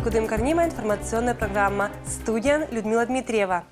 Кудымкарнима информационная программа. Студия Людмила Дмитриева.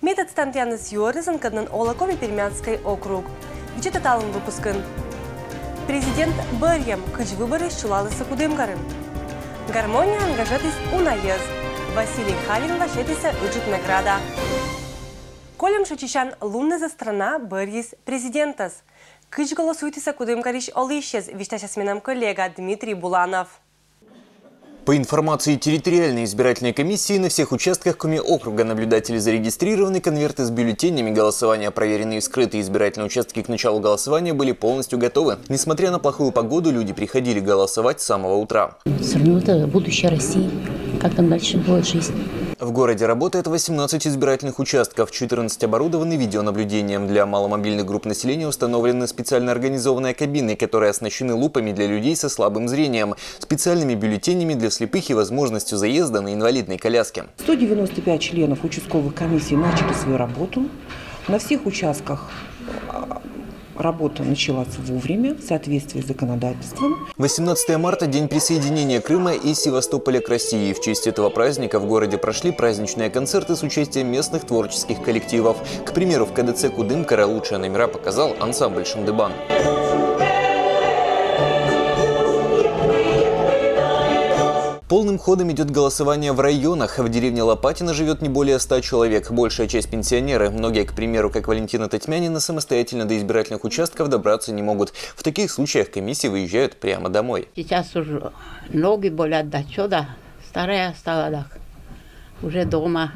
Метод Стантьянес Юризен каднан Олакови Пермянский округ. Где тоталым выпускан. Президент Барьям кыч выборы щулалыса Кудымкарын. Гармония ангажетис унаез. Василий Халин вашетиса учит награда. Колем шачищан лунны за страна Барьис президентас. Кыч голосуйтиса Кудымкарищ олищез, виштаща сменам коллега Дмитрий Буланов. По информации территориальной избирательной комиссии, на всех участках, кроме округа, наблюдатели зарегистрированы, конверты с бюллетенями голосования, проверенные и скрытые избирательные участки к началу голосования были полностью готовы. Несмотря на плохую погоду, люди приходили голосовать с самого утра. Все равно это будущее России. Как там дальше будет жизнь? В городе работает 18 избирательных участков, 14 оборудованы видеонаблюдением. Для маломобильных групп населения установлены специально организованные кабины, которые оснащены лупами для людей со слабым зрением, специальными бюллетенями для слепых и возможностью заезда на инвалидной коляске. 195 членов участковых комиссий начали свою работу. На всех участках работа началась вовремя, в соответствии с законодательством. 18 марта – день присоединения Крыма и Севастополя к России. В честь этого праздника в городе прошли праздничные концерты с участием местных творческих коллективов. К примеру, в КДЦ Кудымкара лучшие номера показал ансамбль «Шамдыбан». Полным ходом идет голосование в районах. В деревне Лопатино живет не более 100 человек. Большая часть пенсионеры. Многие, к примеру, как Валентина Татьмянина, самостоятельно до избирательных участков добраться не могут. В таких случаях комиссии выезжают прямо домой. Сейчас уже ноги болят, да что да, старая стала, да. Уже дома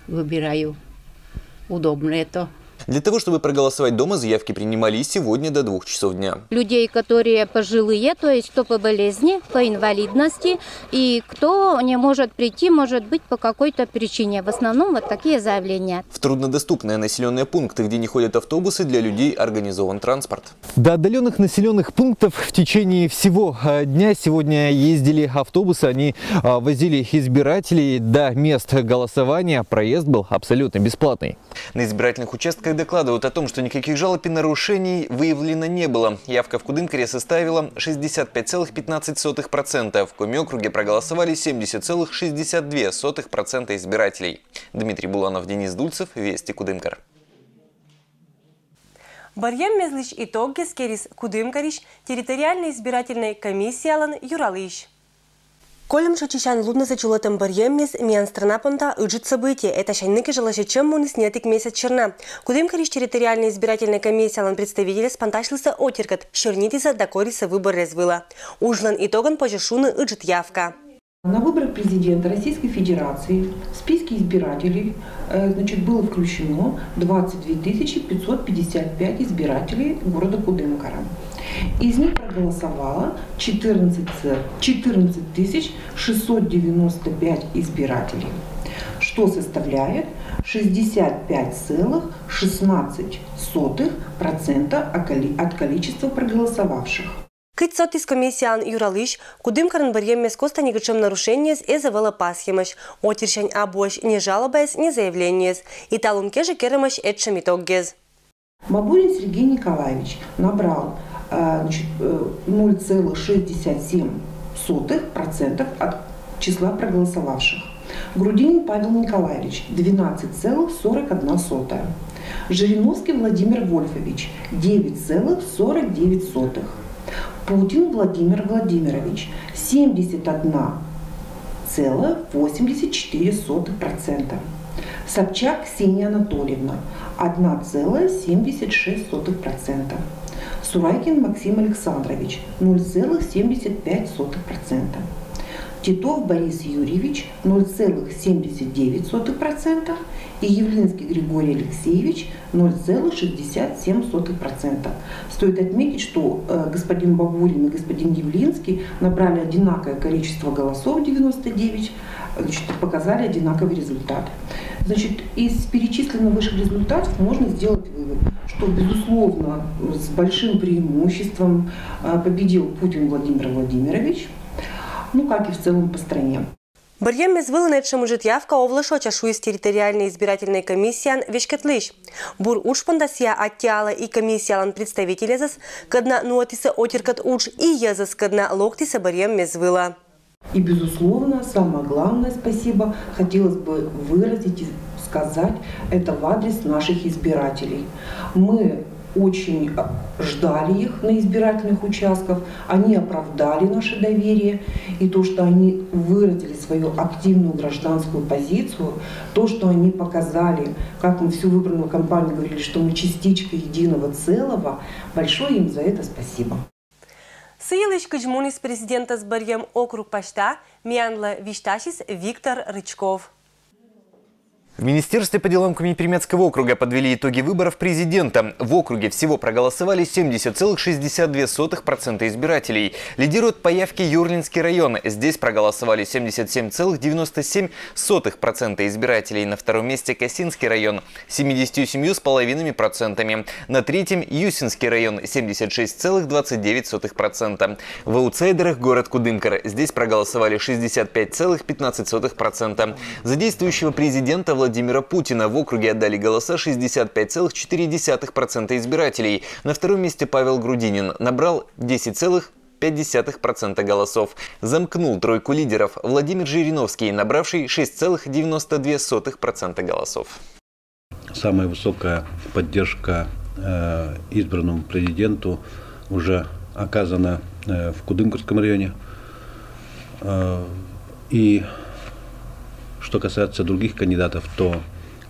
выбираю. Удобно это. Для того, чтобы проголосовать дома, заявки принимали и сегодня до 2 часов дня. Людей, которые пожилые, то есть кто по болезни, по инвалидности, и кто не может прийти, может быть, по какой-то причине. В основном вот такие заявления. В труднодоступные населенные пункты, где не ходят автобусы, для людей организован транспорт. До отдаленных населенных пунктов в течение всего дня сегодня ездили автобусы. Они возили избирателей до мест голосования. Проезд был абсолютно бесплатный. На избирательных участках докладывают о том, что никаких жалоб и нарушений выявлено не было. Явка в Кудымкаре составила 65,15%. В Коми-округе проголосовали 70,62% избирателей. Дмитрий Буланов, Денис Дульцев, Вести, Кудымкар. Барьям мезлищ итоги скерис Кудымкарищ территориальной избирательной комиссии Алан Юралыш. Колем шачищан лудно зачулатым барьеммес миян страна понта ыджит события. Это шайныки желашечем мунис нетик месяц черна. Кудымкарищ территориальной избирательной комиссии алан представителя спонташлыса отеркат. Щернитиса докориса выбор резвыла. Ужлан итоган пожешуны ыджит явка. На выборах президента Российской Федерации в списке избирателей было включено 22 555 избирателей города Кудымкара. Из них проголосовало 14 695 избирателей, что составляет 65,16% от количества проголосовавших. Кыцот из комиссии Алан Юралыш, Кудымкарын барьеммес коста никачем нарушения с эзавела пасхимаш, отершень абош не жалобаясь, не заявлениес, и талунке же керамаш этшем итоггез. Бабурин Сергей Николаевич набрал 0,67% от числа проголосовавших. Грудинин Павел Николаевич 12,41%. Жириновский Владимир Вольфович 9,49%. Путин Владимир Владимирович 71,84%. Собчак Ксения Анатольевна 1,76%. Сурайкин Максим Александрович 0,75%. Титов Борис Юрьевич 0,79% и Явлинский Григорий Алексеевич 0,67%. Стоит отметить, что господин Бабурин и господин Явлинский набрали одинаковое количество голосов, 99, показали одинаковый результат. Из перечисленных выше результатов можно сделать вывод, что, безусловно, с большим преимуществом победил Путин Владимир Владимирович, как и в целом по стране. Барьеммес вылынетшему житявка овлышо чашу из территориальной избирательной комиссии вешкетлыш. Бур учпандасия оттяла и комиссиялан представителезас, кадна нуатиса отеркат уч и езас, кадна локтиса барьеммес выла. И, безусловно, самое главное спасибо хотелось бы выразить и сказать это в адрес наших избирателей. Мы очень ждали их на избирательных участках, они оправдали наше доверие, и то, что они выразили свою активную гражданскую позицию, то, что они показали, как мы всю выборную кампанию говорили, что мы частичка единого целого, большое им за это спасибо. Сыйлыш кыжмунис президента с барьем округ Пашта, Мианла Вишташис Виктор Рычков. В Министерстве по делам Коми-Пермяцкого округа подвели итоги выборов президента. В округе всего проголосовали 70,62% избирателей. Лидирует по явке Юрлинский район. Здесь проголосовали 77,97% избирателей. На втором месте Косинский район 77,5%. На третьем Юсинский район 76,29%. В аутсайдерах город Кудымкар. Здесь проголосовали 65,15%. За действующего президента Владимира Путина в округе отдали голоса 65,4% избирателей. На втором месте Павел Грудинин набрал 10,5% голосов. Замкнул тройку лидеров Владимир Жириновский, набравший 6,92% голосов. Самая высокая поддержка избранному президенту уже оказана в Кудымкарском районе. И что касается других кандидатов, то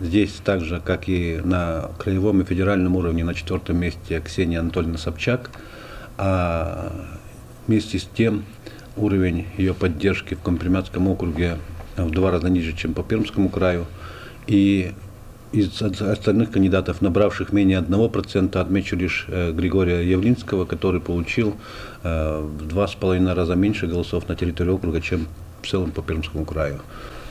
здесь так же, как и на краевом и федеральном уровне, на 4-м месте Ксения Анатольевна Собчак, а вместе с тем уровень ее поддержки в Коми-Пермяцком округе в 2 раза ниже, чем по Пермскому краю. И из остальных кандидатов, набравших менее 1%, отмечу лишь Григория Явлинского, который получил в 2,5 раза меньше голосов на территории округа, чем в целом по Пермскому краю.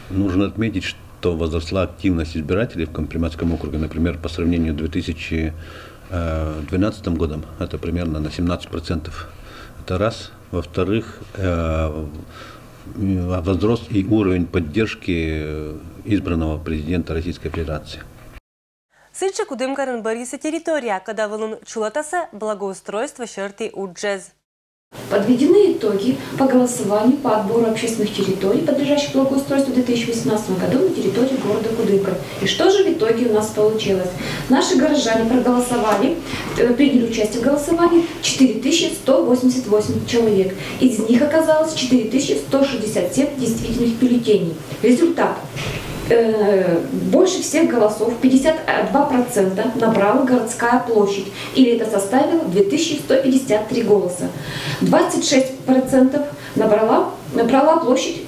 Нужно отметить, что возросла активность избирателей в Коми-Пермяцком округе, например, по сравнению с 2012 годом, это примерно на 17%. Это раз. Во-вторых, возрос и уровень поддержки избранного президента Российской Федерации. Сыча Кудымкарын Бориса территория, когда волн чулатаса благоустройство шерты уджез. Подведены итоги по голосованию по отбору общественных территорий, подлежащих благоустройству в 2018 году на территории города Кудымкар. И что же в итоге у нас получилось? Наши горожане проголосовали, приняли участие в голосовании 4188 человек. Из них оказалось 4167 действительных бюллетеней. Результат. Больше всех голосов, 52%, набрала городская площадь, или это составило 2153 голоса. 26% набрала площадь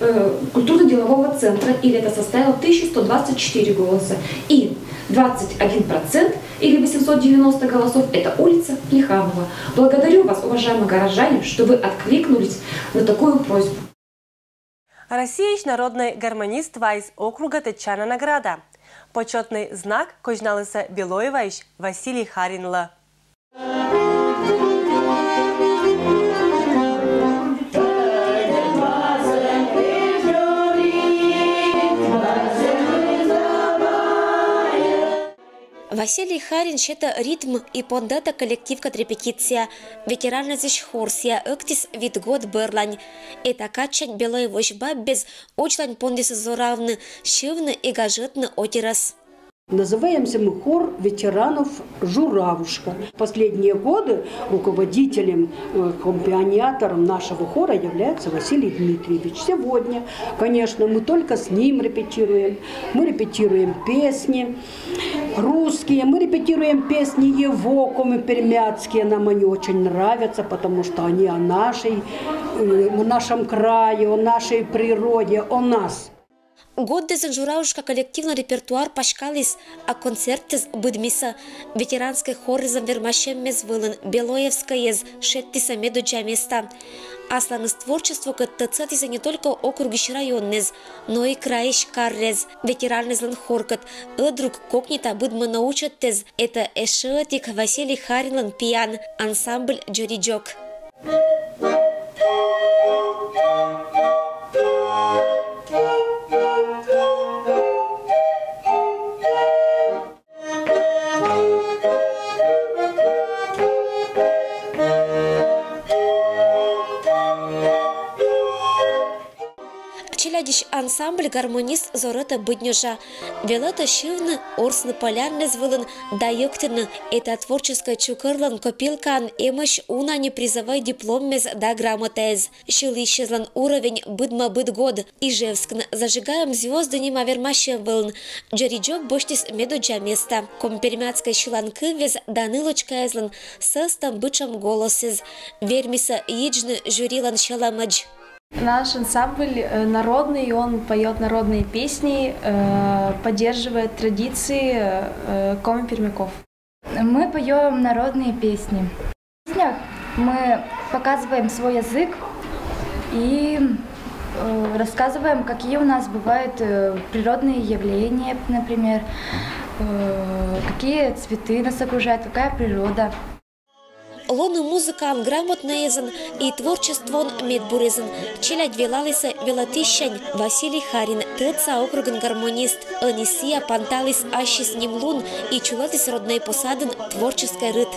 культурно-делового центра, или это составило 1124 голоса. И 21%, или 890 голосов, это улица Плеханова. Благодарю вас, уважаемые горожане, что вы откликнулись на такую просьбу. Россиянин народный гармонист из округа Тетчана награда. Почетный знак кожналыса Белоеваич Василий Харинла. Василий Харинч – это ритм и поддата коллектив кат репетиция. Ветераны зашхорсия, ыктис вид год берлань. Это качань белой вожба без очлань пондиса зоравны, шивны и гажетны отирас. Называемся мы хор ветеранов «Журавушка». Последние годы руководителем, аккомпаниатором нашего хора является Василий Дмитриевич. Сегодня, конечно, мы только с ним репетируем. Мы репетируем песни русские, мы репетируем песни его, коми-пермяцкие. Нам они очень нравятся, потому что они о нашем крае, о нашей природе, о нас. Год дезен Журавушка коллективный репертуар пашкалис, а концерт быдмиса ветеранской хоры замвермащем мезвылын, Белоевская ез шеттиса медуча места. Асланыс творчество каттацатиса не только округиш районнез, но и краиш каррез, ветеранезлан хоркат, друг кокнита быдма научат тез. Это эшетик Василий Харинлан пиян, ансамбль Джориджок. ансамбль гармонист Зората Быднюжа. Велата Шивны, Орсны Полярны звылын, Дайыктыны. Это творческая чукырлан копилкан, эмыш уна не призовой диплом мез да грамотез. Шилищезлан уровень быдма быд год. Ижевскн зажигаем звезды немавермащем вылн. Джариджок боштис медуджа места. Компермятской шиланкы вез Данылочка эзлан, состам бычам голосез. Вермиса Иджны жюрилан шаламадж. Наш ансамбль народный, он поет народные песни, поддерживает традиции коми-пермяков. Мы поем народные песни. В песнях мы показываем свой язык и рассказываем, какие у нас бывают природные явления, например, какие цветы нас окружают, какая природа. Лоны музыкан грамотнаезен и творчествон медбурезен. Челядь велалиса велатищань Василий Харин, тыца округан гармонист. Анисия панталис ащис немлун и чулатис родной посаден творческой рыт.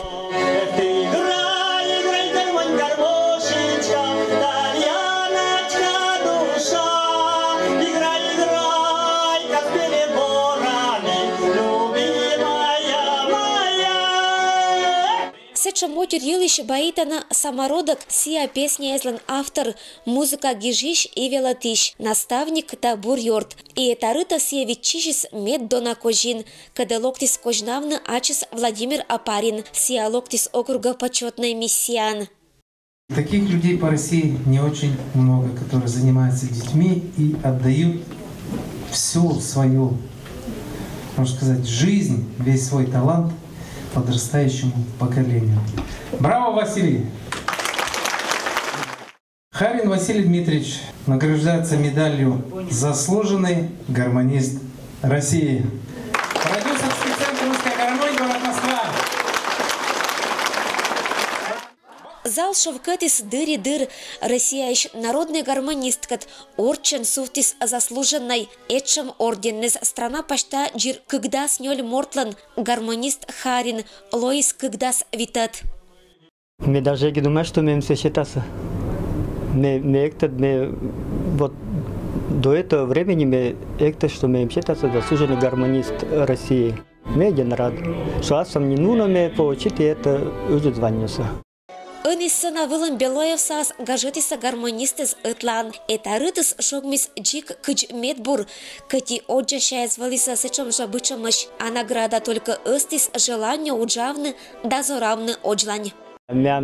Сеча Юлищ Баитана самородок, сия песня эзлан автор, музыка гижиш и велатищ, наставник табур йорт. И это рыта сия витчишис мед дона кожин, когда локтис кожнавна ачис Владимир Апарин, сия локтис округа почетный миссиан. Таких людей по России не очень много, которые занимаются детьми и отдают всю свою, можно сказать, жизнь, весь свой талант подрастающему поколению. Браво, Василий! Харин Василий Дмитриевич награждается медалью «Заслуженный гармонист России». Продюсерский центр «Русская гармония», город Москва. Зал шовкатис дыри-дыр, Россиящ народный гармонисткат, орчен суфтис заслуженной, этшем орденнез страна пашта джир кыгдас нёль мортлан, гармонист Харин, Лоис кыгдас витат. Мы даже не думаем, что мы все считаться. Вот до этого времени мы что мы считаться заслуженный гармонист России. Мы один рад, что асам не нужно мы получить это уже звонился. Анисана вылым Белоевсас гажетиса гармонистес ытлан. Это рытыс шогмис джик кыч медбур, кати оджащая звалиса сечом жабычамыш, а награда только ыстис желанию уджавны да зоравны оджлань. Мя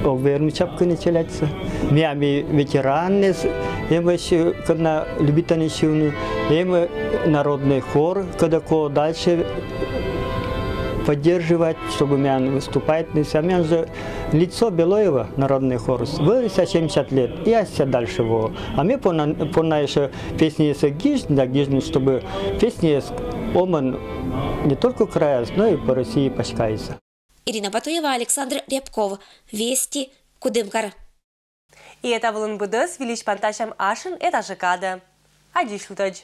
оверну чапку не челяться. Мя ми ветераны, мы когда любители шивны, мы народный хор, когда ко дальше поддерживать, чтобы мян выступать. Мян же лицо Белоева, народный хор, вырос 70 лет, и я дальше его. А мы по нашей песне с гижн, чтобы песни с оман не только края, но и по России пашкается. Ирина Батуева, Александр Рябков. Вести, Кудымкар. И это был НБД с Велич Панташем Ашин, это Жекада. Адиш Лутадж.